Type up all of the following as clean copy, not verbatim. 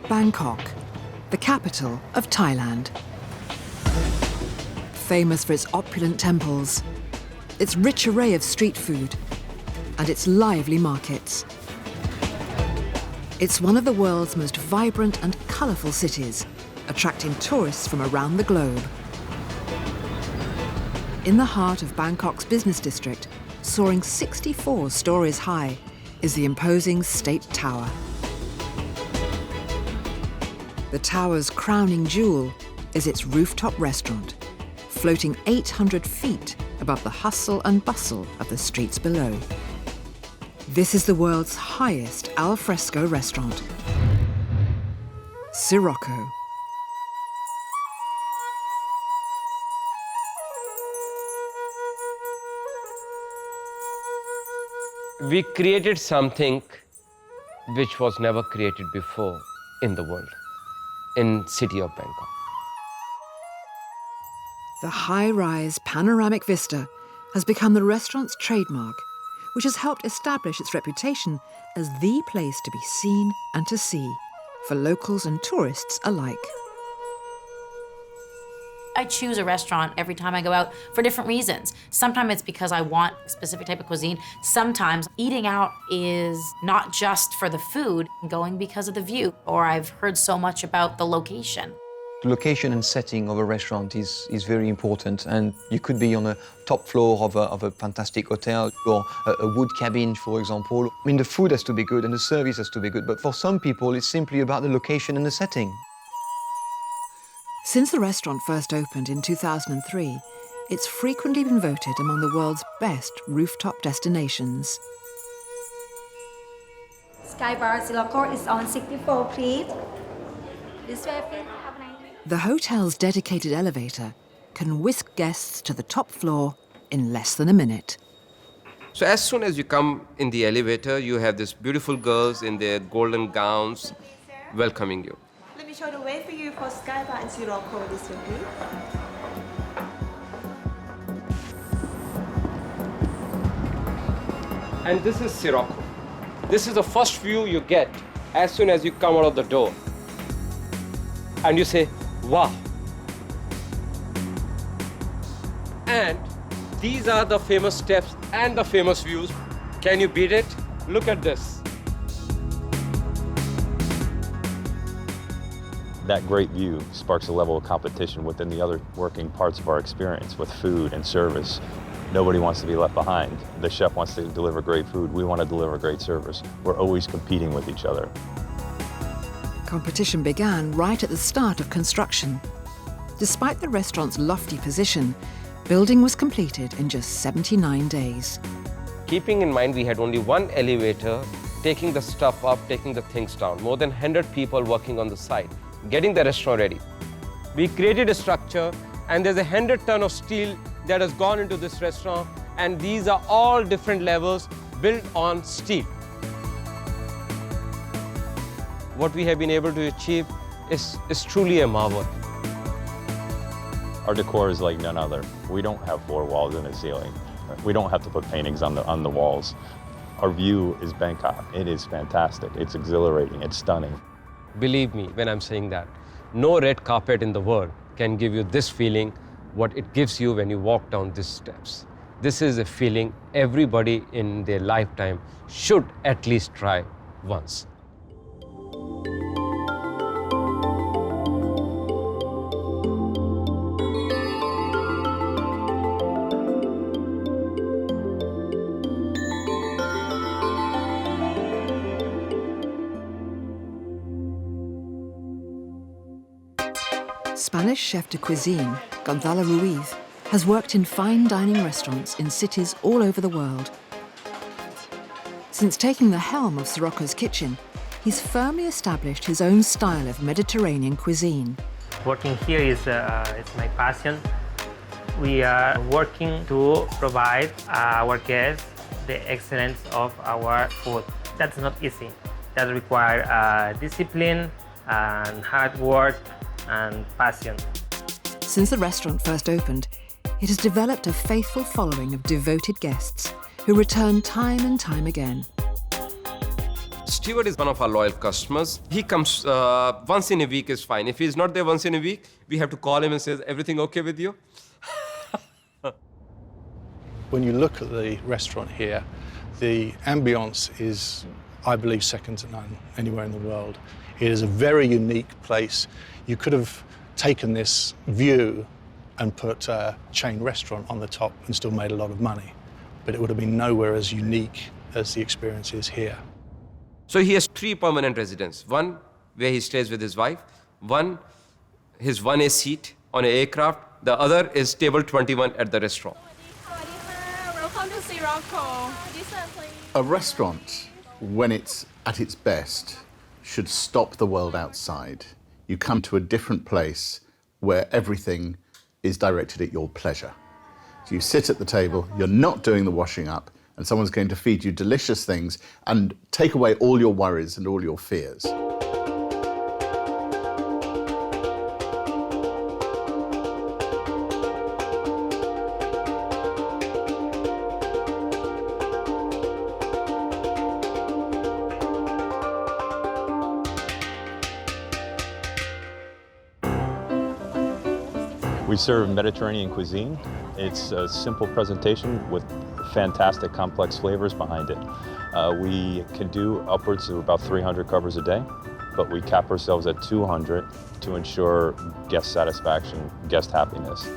Bangkok, the capital of Thailand. Famous for its opulent temples, its rich array of street food, and its lively markets. It's one of the world's most vibrant and colourful cities, attracting tourists from around the globe. In the heart of Bangkok's business district, soaring 64 stories high, is the imposing State Tower. The tower's crowning jewel is its rooftop restaurant, floating 800 feet above the hustle and bustle of the streets below. This is the world's highest alfresco restaurant, Sirocco. We created something which was never created before in the world, in city of Bangkok. The high-rise panoramic vista has become the restaurant's trademark, which has helped establish its reputation as the place to be seen and to see for locals and tourists alike. I choose a restaurant every time I go out for different reasons. Sometimes it's because I want a specific type of cuisine. Sometimes eating out is not just for the food, going because of the view, or I've heard so much about the location. The location and setting of a restaurant is very important, and you could be on a top floor of a fantastic hotel or a wood cabin, for example. I mean, the food has to be good and the service has to be good, but for some people it's simply about the location and the setting. Since the restaurant first opened in 2003, it's frequently been voted among the world's best rooftop destinations. Sky Bar Sirocco is on 64, please. This way, please. The hotel's dedicated elevator can whisk guests to the top floor in less than a minute. So as soon as you come in the elevator, you have these beautiful girls in their golden gowns welcoming you. Let me show the way for you for Sky Bar and Sirocco this way, please. And this is Sirocco. This is the first view you get as soon as you come out of the door. And you say, wow. And these are the famous steps and the famous views. Can you beat it? Look at this. That great view sparks a level of competition within the other working parts of our experience with food and service. Nobody wants to be left behind. The chef wants to deliver great food. We want to deliver great service. We're always competing with each other. Competition began right at the start of construction. Despite the restaurant's lofty position, building was completed in just 79 days. Keeping in mind we had only one elevator, taking the stuff up, taking the things down. More than 100 people working on the site, getting the restaurant ready. We created a structure, and there's 100 tons of steel that has gone into this restaurant, and these are all different levels built on steel. What we have been able to achieve is truly a marvel. Our decor is like none other. We don't have 4 walls and a ceiling. We don't have to put paintings on the walls. Our view is Bangkok. It is fantastic. It's exhilarating. It's stunning. Believe me when I'm saying that. No red carpet in the world can give you this feeling, what it gives you when you walk down these steps. This is a feeling everybody in their lifetime should at least try once. Spanish chef de cuisine, Gonzalo Ruiz, has worked in fine dining restaurants in cities all over the world. Since taking the helm of Sirocco's kitchen, he's firmly established his own style of Mediterranean cuisine. Working here is my passion. We are working to provide our guests the excellence of our food. That's not easy. That requires discipline and hard work and passion. Since the restaurant first opened, it has developed a faithful following of devoted guests who return time and time again. steward is one of our loyal customers. He comes once in a week is fine. If he's not there once in a week, we have to call him and say, everything okay with you? When you look at the restaurant here, the ambience is, I believe, second to none anywhere in the world. It is a very unique place. You could have taken this view and put a chain restaurant on the top and still made a lot of money, but it would have been nowhere as unique as the experience is here. So he has 3 permanent residences. One where he stays with his wife, one his 1A seat on an aircraft, the other is table 21 at the restaurant. Welcome to Sirocco. A restaurant, when it's at its best, should stop the world outside. You come to a different place where everything is directed at your pleasure. So you sit at the table, you're not doing the washing up, and someone's going to feed you delicious things and take away all your worries and all your fears. We serve Mediterranean cuisine. It's a simple presentation with fantastic complex flavors behind it. We can do upwards of about 300 covers a day, but we cap ourselves at 200 to ensure guest satisfaction, guest happiness.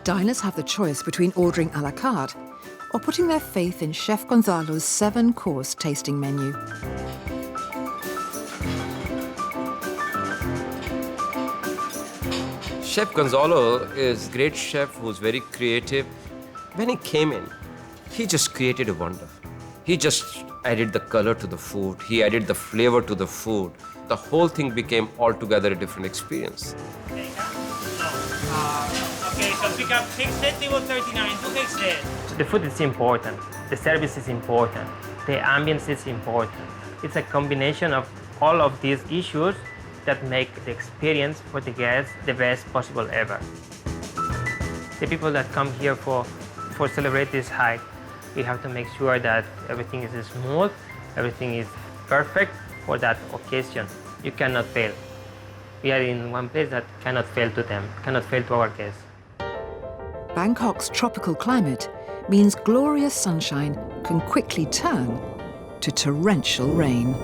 Diners have the choice between ordering a la carte or putting their faith in Chef Gonzalo's 7-course tasting menu. Chef Gonzalo is a great chef who's very creative. When he came in, he just created a wonder. He just added the color to the food. He added the flavor to the food. The whole thing became altogether a different experience. Okay, so pick up exit, table 39, book exit. The food is important, the service is important, the ambience is important. It's a combination of all of these issues that make the experience for the guests the best possible ever. The people that come here for celebrate this hike, we have to make sure that everything is smooth, everything is perfect for that occasion. You cannot fail. We are in one place that cannot fail to them, cannot fail to our guests. Bangkok's tropical climate means glorious sunshine can quickly turn to torrential rain.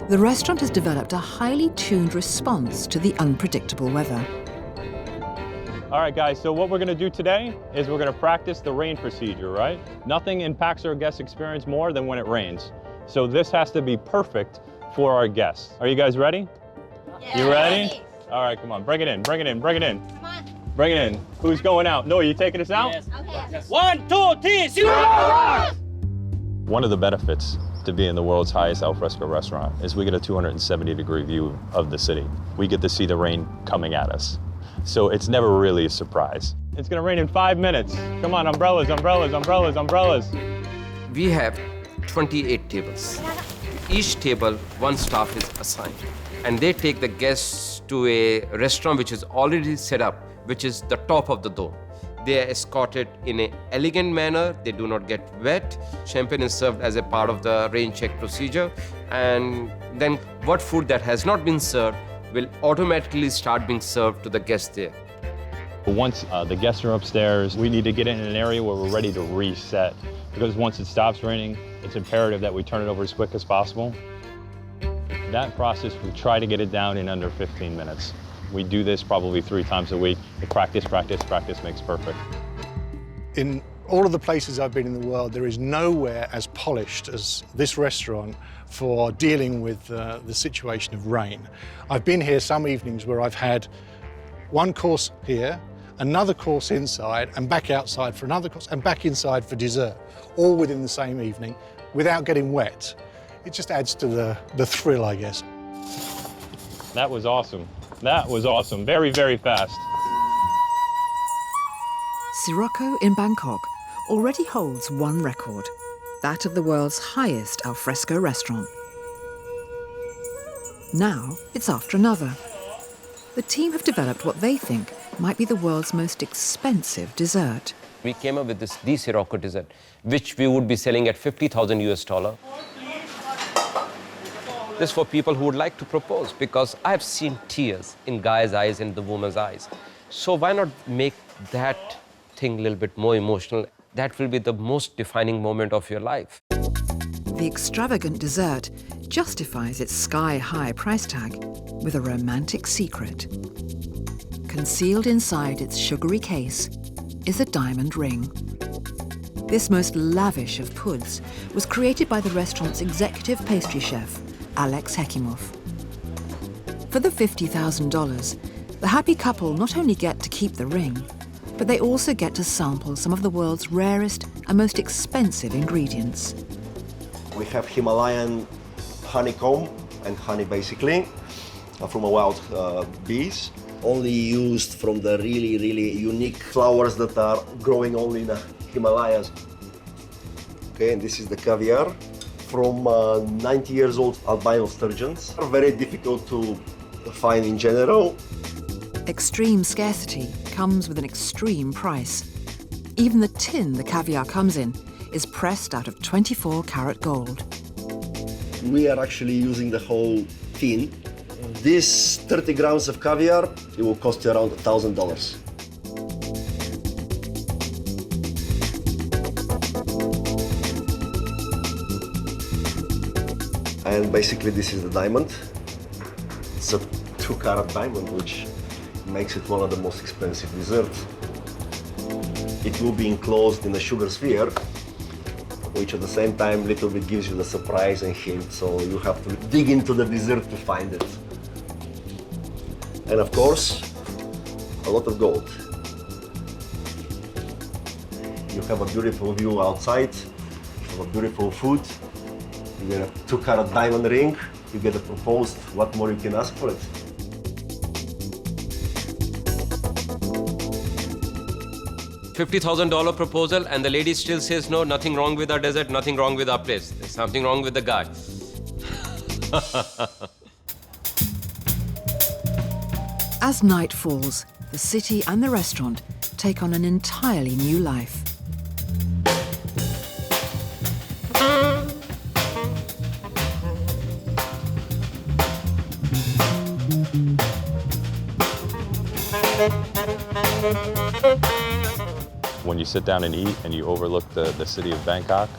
The restaurant has developed a highly tuned response to the unpredictable weather. All right, guys, so what we're gonna do today is we're gonna practice the rain procedure, right? Nothing impacts our guest experience more than when it rains. So this has to be perfect for our guests. Are you guys ready? Yeah. You ready? All right, come on, bring it in, bring it in, bring it in. Come on. Bring it in. Who's going out? No, are you taking us out? Yes. Okay. Yes. 1, 2, 3, 0! One of the benefits to be in the world's highest alfresco restaurant is we get a 270-degree view of the city. We get to see the rain coming at us. So it's never really a surprise. It's gonna rain in 5 minutes. Come on, umbrellas, umbrellas, umbrellas, umbrellas. We have 28 tables. Each table, one staff is assigned. And they take the guests to a restaurant which is already set up, which is the top of the dome. They are escorted in an elegant manner. They do not get wet. Champagne is served as a part of the rain check procedure. And then what food that has not been served will automatically start being served to the guests there. Once the guests are upstairs, we need to get in an area where we're ready to reset. Because once it stops raining, it's imperative that we turn it over as quick as possible. That process, we try to get it down in under 15 minutes. We do this probably 3 times a week. Practice, practice, practice makes perfect. In all of the places I've been in the world, there is nowhere as polished as this restaurant for dealing with the situation of rain. I've been here some evenings where I've had one course here, another course inside, and back outside for another course, and back inside for dessert, all within the same evening, without getting wet. It just adds to the thrill, I guess. That was awesome. That was awesome. Very, very fast. Sirocco in Bangkok already holds one record, that of the world's highest alfresco restaurant. Now it's after another. The team have developed what they think might be the world's most expensive dessert. We came up with this Sirocco dessert, which we would be selling at $50,000 US. This is for people who would like to propose, because I've seen tears in guys' eyes and the woman's eyes. So why not make that thing a little bit more emotional? That will be the most defining moment of your life. The extravagant dessert justifies its sky-high price tag with a romantic secret. Concealed inside its sugary case is a diamond ring. This most lavish of puds was created by the restaurant's executive pastry chef, Alex Hekimov. For the $50,000, the happy couple not only get to keep the ring, but they also get to sample some of the world's rarest and most expensive ingredients. We have Himalayan honeycomb and honey, basically, from a wild bees. Only used from the really, really unique flowers that are growing only in the Himalayas. Okay, and this is the caviar from 90 years old albino sturgeons. Are very difficult to find in general. Extreme scarcity comes with an extreme price. Even the tin the caviar comes in is pressed out of 24-karat gold. We are actually using the whole tin. This 30 grams of caviar, it will cost you around $1,000. And basically this is the diamond. It's a 2-carat diamond, which makes it one of the most expensive desserts. It will be enclosed in a sugar sphere, which at the same time little bit gives you the surprise and hint, so you have to dig into the dessert to find it. And of course, a lot of gold. You have a beautiful view outside, you have a beautiful food, you get a 2-carat diamond ring, you get a proposed, what more you can ask for it? $50,000 proposal, and the lady still says, no, nothing wrong with our dessert, nothing wrong with our place. There's something wrong with the guy. As night falls, the city and the restaurant take on an entirely new life. When you sit down and eat and you overlook the city of Bangkok,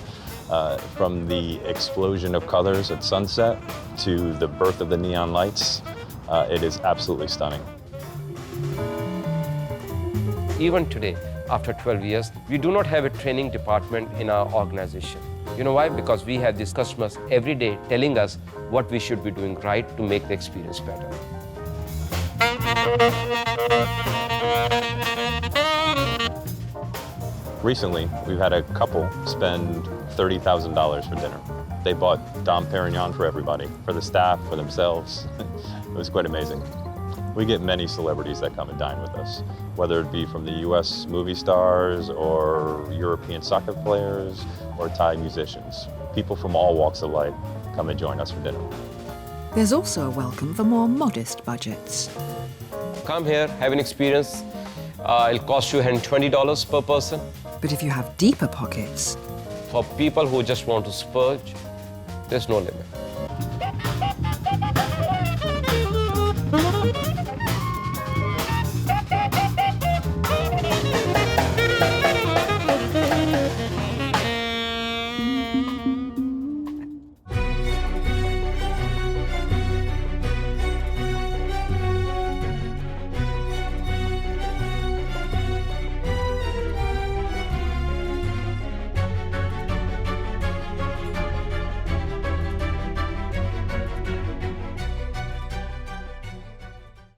from the explosion of colors at sunset to the birth of the neon lights, it is absolutely stunning. Even today, after 12 years, we do not have a training department in our organization. You know why? Because we have these customers every day telling us what we should be doing right to make the experience better. Recently, we've had a couple spend $30,000 for dinner. They bought Dom Perignon for everybody, for the staff, for themselves. It was quite amazing. We get many celebrities that come and dine with us, whether it be from the US movie stars or European soccer players or Thai musicians. People from all walks of life come and join us for dinner. There's also a welcome for more modest budgets. Come here, have an experience. It'll cost you $120 per person. But if you have deeper pockets, for people who just want to splurge, there's no limit.